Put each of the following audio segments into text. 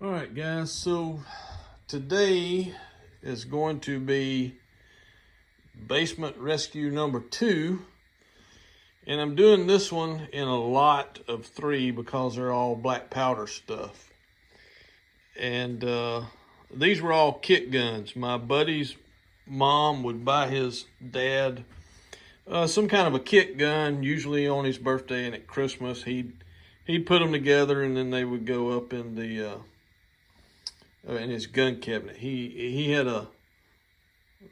All right, guys, so today is going to be basement rescue number 2, and I'm doing this one in a lot of 3 because they're all black powder stuff. And these were all kit guns. My buddy's mom would buy his dad some kind of a kit gun, usually on his birthday and at Christmas. He'd put them together, and then they would go up in the in his gun cabinet. He had a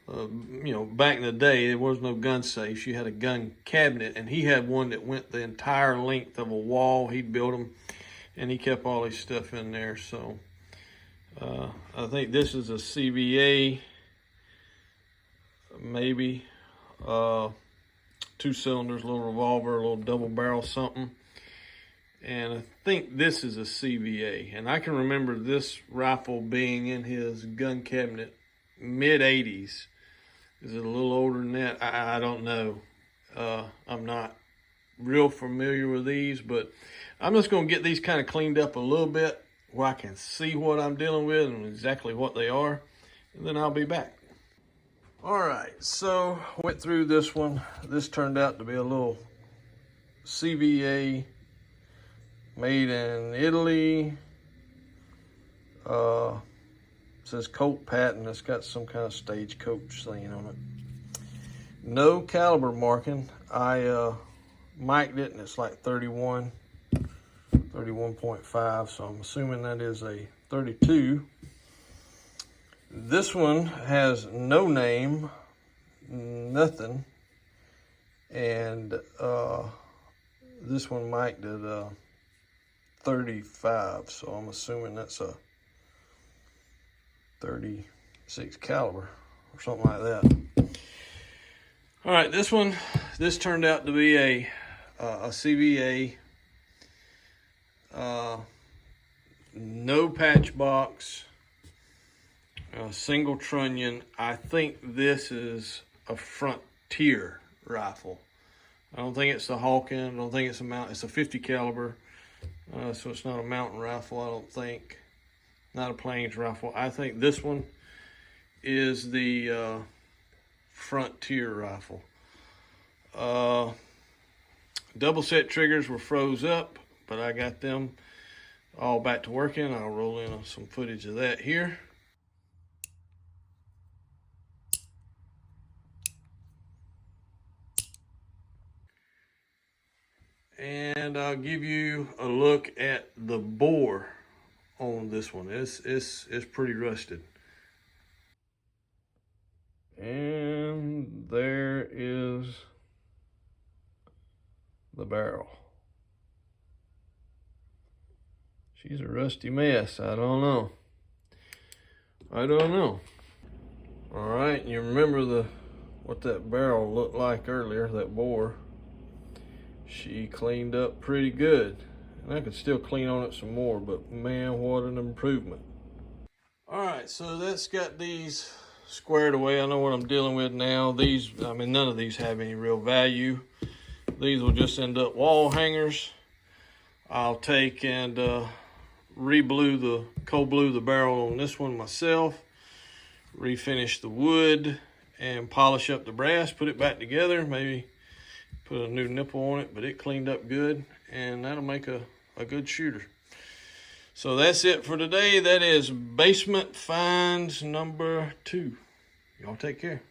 back in the day there was no gun safes. You had a gun cabinet, and he had one that went the entire length of a wall. He'd built them, and he kept all his stuff in there. So I think this is a CVA, maybe 2 cylinders, a little revolver, a little double barrel something. And I think this is a CVA. And I can remember this rifle being in his gun cabinet mid-80s. Is it a little older than that? I don't know. I'm not real familiar with these, but I'm just going to get these kind of cleaned up a little bit where I can see what I'm dealing with and exactly what they are. And then I'll be back. All right, so went through this one. This turned out to be a little CVA made in Italy. Says Colt patent. It's got some kind of stagecoach thing on it. No caliber marking. I mic'd it, and it's like 31.5, so I'm assuming that is a 32. This one has no name, nothing, and this one mic'd at 35, so I'm assuming that's a 36 caliber or something like that. All right, this turned out to be a CVA, no patch box, single trunnion. I think this is a Frontier rifle. I don't think it's the Hawken. I don't think it's a mount. It's a 50 caliber. So it's not a mountain rifle, I don't think. Not a plains rifle. I think this one is the Frontier rifle. Double set triggers were froze up, but I got them all back to working. I'll roll in some footage of that here. And I'll give you a look at the bore on this one. It's pretty rusted. And there is the barrel. She's a rusty mess. I don't know. All right, you remember what that barrel looked like earlier, that bore. She cleaned up pretty good. And I could still clean on it some more, but man, what an improvement. All right, so that's got these squared away. I know what I'm dealing with now. None of these have any real value. These will just end up wall hangers. I'll take and cold blue the barrel on this one myself, refinish the wood, and polish up the brass, put it back together, maybe put a new nipple on it, but it cleaned up good, and that'll make a good shooter. So that's it for today. That is basement finds number 2. Y'all take care.